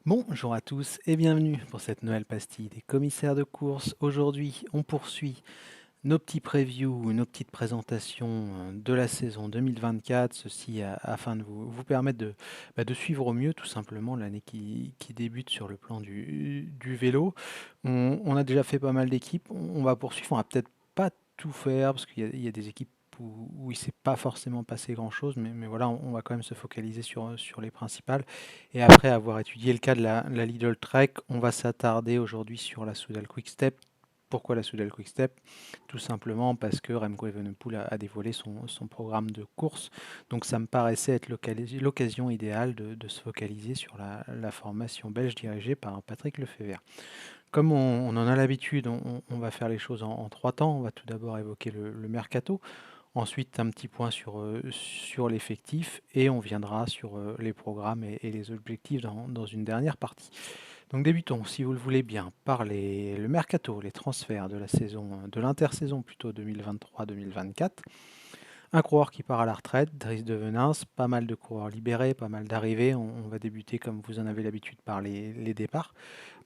Bonjour à tous et bienvenue pour cette nouvelle pastille des commissaires de course. Aujourd'hui, on poursuit nos petits previews, nos petites présentations de la saison 2024, ceci afin de vous permettre de suivre au mieux tout simplement l'année qui débute sur le plan du vélo. On a déjà fait pas mal d'équipes, on va poursuivre, on va peut-être pas tout faire parce qu'il y a des équipes où il s'est pas forcément passé grand-chose, mais voilà, on va quand même se focaliser sur les principales. Et après avoir étudié le cas de la Lidl Trek, on va s'attarder aujourd'hui sur la Soudal Quick-Step. Pourquoi la Soudal Quick-Step? Tout simplement parce que Remco Evenepoel a dévoilé son programme de course. Donc ça me paraissait être l'occasion idéale de se focaliser sur la formation belge dirigée par Patrick Lefebvre. Comme on en a l'habitude, on va faire les choses en trois temps. On va tout d'abord évoquer le mercato, ensuite un petit point sur l'effectif et on viendra sur les programmes et les objectifs dans une dernière partie. Donc débutons, si vous le voulez bien, par le mercato, les transferts de la saison, de l'intersaison plutôt 2023-2024. Un coureur qui part à la retraite, Dries de Venins, pas mal de coureurs libérés, pas mal d'arrivées. On va débuter comme vous en avez l'habitude par les départs.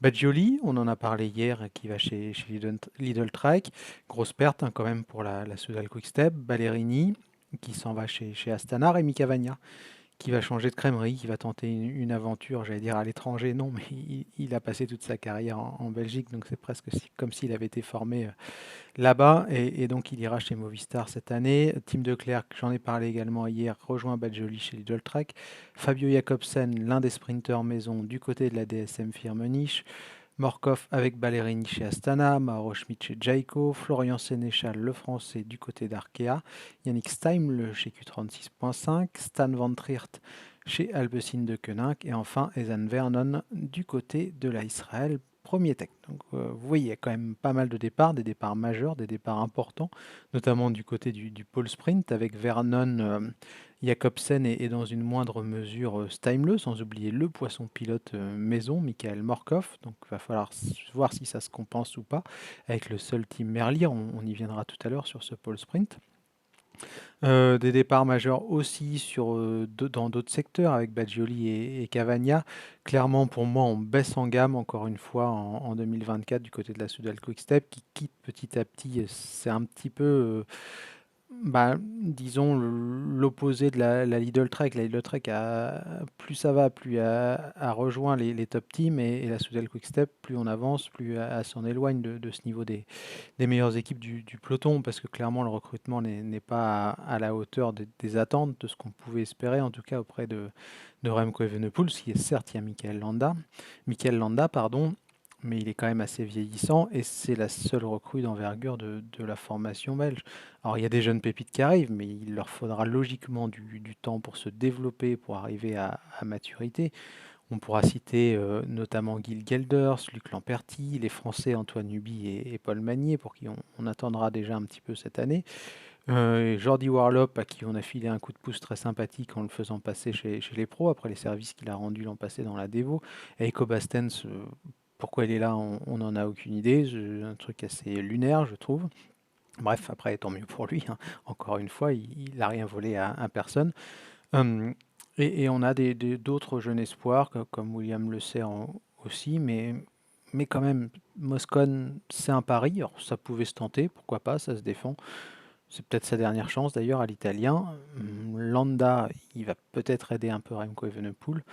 Badjioli, on en a parlé hier, qui va chez Lidl Trek. Grosse perte quand même pour la Soudal Quick-Step. Ballerini, qui s'en va chez Astana. Rémi Cavagna, qui va changer de crèmerie, qui va tenter une aventure, j'allais dire à l'étranger, non, mais il a passé toute sa carrière en Belgique, donc c'est presque comme s'il avait été formé là-bas, et donc il ira chez Movistar cette année. Tim Declercq, j'en ai parlé également hier, rejoint Badjoli chez Lidl Trek. Fabio Jacobsen, l'un des sprinteurs maison du côté de la DSM Firmenich. Morkov avec Ballerini chez Astana, Mauro Schmid chez Jayco, Florian Sénéchal, le français du côté d'Arkea, Yannick Steimle chez Q36.5, Stan Van Triert chez Alpecin de Koenig et enfin Ethan Vernon du côté de la Israël Premier Tech. Donc vous voyez, il y a quand même pas mal de départs, des départs majeurs, des départs importants, notamment du côté du pôle sprint avec Vernon, Jacobsen et dans une moindre mesure Steimle, sans oublier le poisson pilote maison, Michael Morkov. Donc il va falloir voir si ça se compense ou pas avec le seul team Merlier. On y viendra tout à l'heure sur ce pôle sprint. Des départs majeurs aussi dans d'autres secteurs avec Badjioli et Cavagna. Clairement, pour moi, on baisse en gamme encore une fois en 2024 du côté de la Soudal Quick-Step qui quitte petit à petit. C'est un petit peu disons l'opposé de la Lidl Trek. La Lidl Trek, plus ça va, plus elle rejoint les top teams et la Soudal Quick-Step, plus on avance, plus elle s'en éloigne de ce niveau des meilleures équipes du peloton parce que clairement le recrutement n'est pas à la hauteur des attentes, de ce qu'on pouvait espérer en tout cas auprès de Remco Evenepoel, ce qui est certes il y a Michael Landa, pardon, mais il est quand même assez vieillissant et c'est la seule recrue d'envergure de la formation belge. Alors il y a des jeunes pépites qui arrivent, mais il leur faudra logiquement du temps pour se développer, pour arriver à maturité. On pourra citer notamment Gil Gelders, Luc Lamperty, les Français Antoine Nubi et Paul Magnier, pour qui on attendra déjà un petit peu cette année. Et Jordi Warlop, à qui on a filé un coup de pouce très sympathique en le faisant passer chez les pros, après les services qu'il a rendus l'an passé dans la Devo. Et Eiko Bastens, pourquoi il est là, on n'en a aucune idée. Un truc assez lunaire, je trouve. Bref, après, tant mieux pour lui, hein. Encore une fois, il n'a rien volé à personne. Hum, et on a d'autres jeunes espoirs, comme William Le Serre aussi, mais quand même, Moscone, c'est un pari. Alors, ça pouvait se tenter, pourquoi pas, ça se défend. C'est peut-être sa dernière chance d'ailleurs à l'italien. Landa, il va peut-être aider un peu Remco Evenepoel,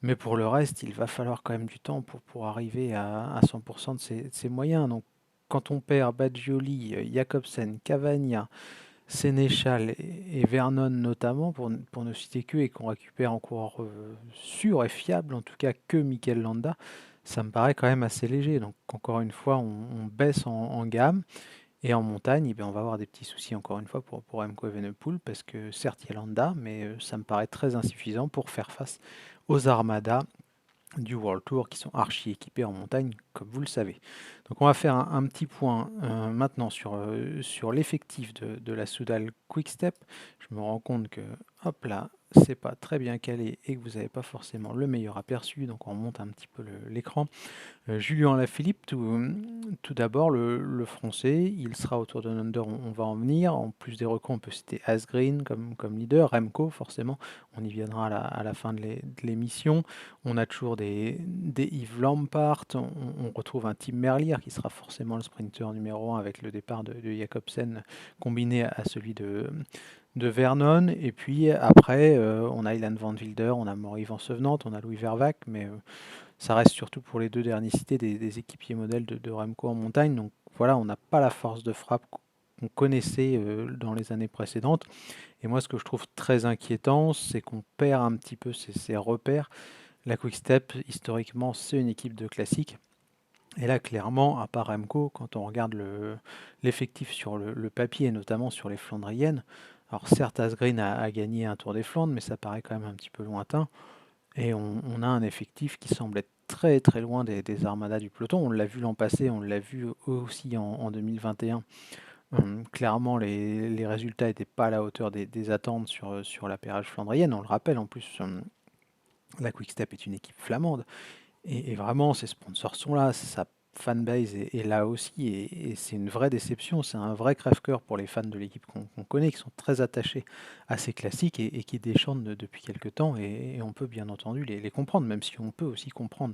mais pour le reste, il va falloir quand même du temps pour arriver à 100% de ses moyens. Donc, quand on perd Badjioli, Jacobsen, Cavagna, Sénéchal et Vernon notamment, pour ne citer que, et qu'on récupère en coureur sûr et fiable, en tout cas que Mikel Landa, ça me paraît quand même assez léger. Donc encore une fois, on baisse en gamme. Et en montagne, eh bien, on va avoir des petits soucis encore une fois pour Remco Evenepoel, parce que certes il y a Landa, mais ça me paraît très insuffisant pour faire face aux armadas du World Tour qui sont archi équipés en montagne, comme vous le savez. Donc on va faire un petit point maintenant sur l'effectif de la Soudal Quick-Step. Je me rends compte que hop là, c'est pas très bien calé et que vous n'avez pas forcément le meilleur aperçu, donc on monte un petit peu l'écran. Julien Alaphilippe, tout d'abord, le français, il sera autour de Under, on va en venir. En plus des recrues, on peut citer Asgreen comme leader, Remco forcément, on y viendra à la fin de l'émission. On a toujours des Yves Lampart, on retrouve un Tim Merlier qui sera forcément le sprinter numéro 1 avec le départ de Jacobsen combiné à celui de Vernon. Et puis après, on a Ilan Van Wilder, on a Maury Van Sevenant, on a Louis Vervac, mais ça reste surtout pour les deux derniers cités des équipiers modèles de Remco en montagne. Donc voilà, on n'a pas la force de frappe qu'on connaissait dans les années précédentes. Et moi, ce que je trouve très inquiétant, c'est qu'on perd un petit peu ces repères. La Quick Step, historiquement, c'est une équipe de classique. Et là, clairement, à part Remco, quand on regarde l'effectif sur le papier, et notamment sur les Flandriennes, alors certes, Asgreen a gagné un Tour des Flandres, mais ça paraît quand même un petit peu lointain. Et on a un effectif qui semble être très très loin des armadas du peloton. On l'a vu l'an passé, on l'a vu aussi en 2021. Clairement, les résultats n'étaient pas à la hauteur des attentes sur la pérage flandrienne. On le rappelle, en plus, la Quick-Step est une équipe flamande. Et vraiment, ces sponsors sont là, sa fanbase est là aussi, et c'est une vraie déception, c'est un vrai crève-cœur pour les fans de l'équipe qu'on connaît, qui sont très attachés à ces classiques et qui déchantent depuis quelques temps, et on peut bien entendu les comprendre, même si on peut aussi comprendre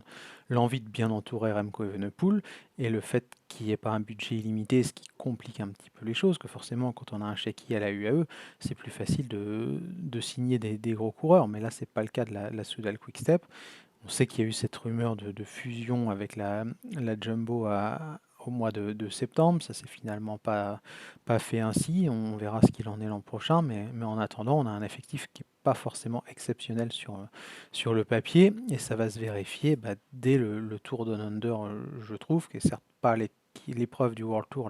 l'envie de bien entourer Remco Evenepoel, et le fait qu'il n'y ait pas un budget illimité, ce qui complique un petit peu les choses, que forcément quand on a un chéquier à la UAE, c'est plus facile de signer des gros coureurs, mais là c'est pas le cas de la Soudal Quick Step. On sait qu'il y a eu cette rumeur de fusion avec la Jumbo au mois de septembre. Ça s'est finalement pas fait ainsi. On verra ce qu'il en est l'an prochain. Mais en attendant, on a un effectif qui n'est pas forcément exceptionnel sur le papier. Et ça va se vérifier dès le Tour Down Under, je trouve, qui est certes pas l'épreuve du World Tour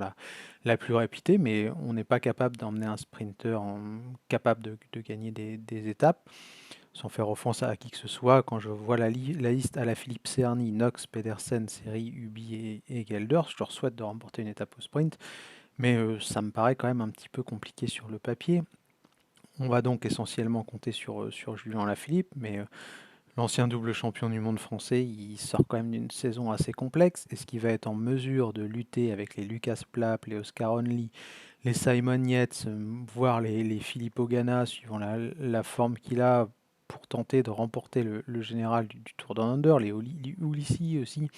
la plus réputée, mais on n'est pas capable d'emmener un sprinter capable de gagner des étapes sans faire offense à qui que ce soit. Quand je vois la liste à la Philippe Cerny, Knox, Pedersen, Seri, Ubi et Gelders, je leur souhaite de remporter une étape au sprint, mais ça me paraît quand même un petit peu compliqué sur le papier. On va donc essentiellement compter sur Julien Alaphilippe, mais l'ancien double champion du monde français, il sort quand même d'une saison assez complexe. Est-ce qu'il va être en mesure de lutter avec les Lucas Plapp, les Oscar Only, les Simon Yates, voire les Philippe Ogana, suivant la forme qu'il a pour tenter de remporter le général du Tour Down Under, les Ulissi aussi,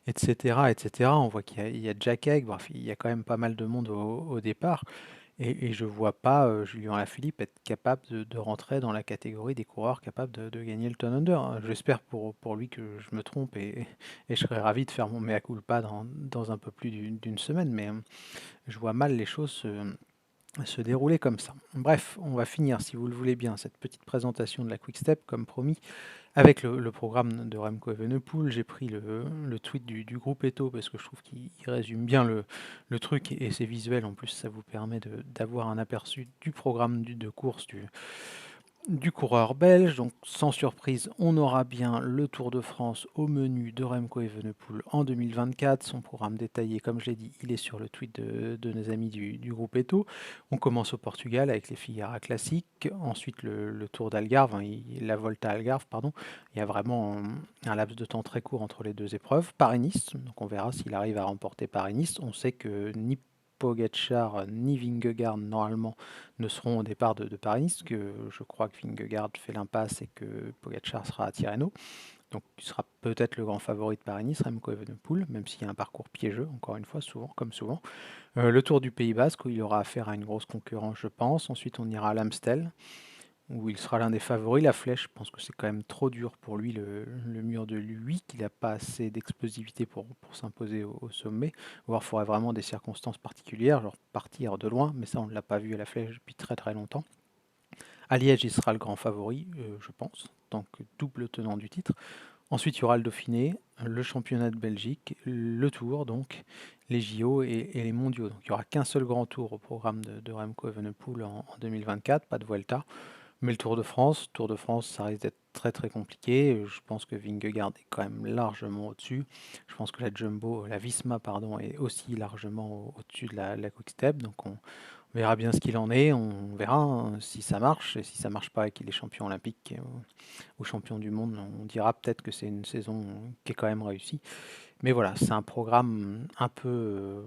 etc., etc. On voit qu'il y a Jack Haig, bref, il y a quand même pas mal de monde au départ. Et je ne vois pas Julien Alaphilippe être capable de rentrer dans la catégorie des coureurs capables de gagner le Down Under, hein. J'espère pour lui que je me trompe, et je serais ravi de faire mon mea culpa dans un peu plus d'une semaine, mais je vois mal les choses se dérouler comme ça. Bref, on va finir, si vous le voulez bien, cette petite présentation de la Quick Step, comme promis, avec le programme de Remco Evenepoel. J'ai pris le tweet du groupe Eto parce que je trouve qu'il résume bien le truc, et c'est visuel. En plus, ça vous permet d'avoir un aperçu du programme de course du coureur belge. Donc sans surprise, on aura bien le Tour de France au menu de Remco Evenepoel en 2024. Son programme détaillé, comme je l'ai dit, il est sur le tweet de nos amis du groupe Eto. On commence au Portugal avec les Figara classiques, ensuite le Tour d'Algarve, hein, la Volta à Algarve, pardon. Il y a vraiment un laps de temps très court entre les deux épreuves. Paris-Nice, donc on verra s'il arrive à remporter Paris-Nice. On sait que ni Pogacar ni Vingegaard normalement ne seront au départ de Paris, que je crois que Vingegaard fait l'impasse et que Pogacar sera à Tirreno. Donc il sera peut-être le grand favori de Paris-Nice, Remco Evenepoel, même s'il y a un parcours piégeux, encore une fois, souvent, comme souvent. Le Tour du Pays Basque, où il y aura affaire à une grosse concurrence, je pense. Ensuite, on ira à l'Amstel, où il sera l'un des favoris. La Flèche, je pense que c'est quand même trop dur pour lui, le mur de lui, qu'il n'a pas assez d'explosivité pour s'imposer au sommet. Voire il faudrait vraiment des circonstances particulières, genre partir de loin, mais ça on ne l'a pas vu à la Flèche depuis très très longtemps. À Liège, il sera le grand favori, je pense, tant que double tenant du titre. Ensuite, il y aura le Dauphiné, le championnat de Belgique, le Tour, donc les JO et les mondiaux. Donc il n'y aura qu'un seul grand tour au programme de Remco Evenepoel en 2024, pas de Vuelta. Mais le Tour de France, ça risque d'être très très compliqué. Je pense que Vingegaard est quand même largement au-dessus. Je pense que la Jumbo, la Visma, pardon, est aussi largement au-dessus de la Quick Step. Donc On verra bien ce qu'il en est, on verra si ça marche, et si ça marche pas et qu'il est champion olympique ou champion du monde, on dira peut-être que c'est une saison qui est quand même réussie. Mais voilà, c'est un programme un peu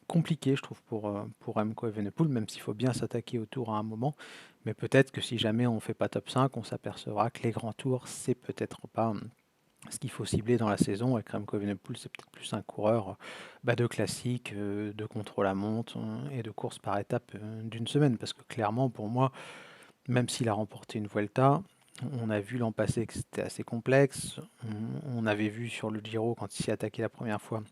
compliqué, je trouve, pour Remco Evenepoel, même s'il faut bien s'attaquer au tour à un moment. Mais peut-être que si jamais on ne fait pas top 5, on s'apercevra que les grands tours, c'est peut-être pas ce qu'il faut cibler dans la saison. Et que Remco Evenepoel, c'est peut-être plus un coureur de classique, de contrôle à montre et de course par étape d'une semaine. Parce que clairement, pour moi, même s'il a remporté une Vuelta, on a vu l'an passé que c'était assez complexe. On avait vu sur le Giro, quand il s'y attaqué la première fois,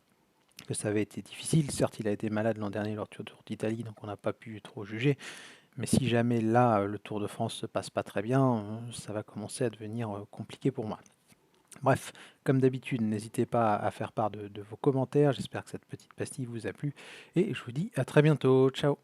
que ça avait été difficile. Certes, il a été malade l'an dernier lors du Tour d'Italie, donc on n'a pas pu trop juger. Mais si jamais là, le Tour de France se passe pas très bien, ça va commencer à devenir compliqué pour moi. Bref, comme d'habitude, n'hésitez pas à faire part de vos commentaires. J'espère que cette petite pastille vous a plu. Et je vous dis à très bientôt. Ciao!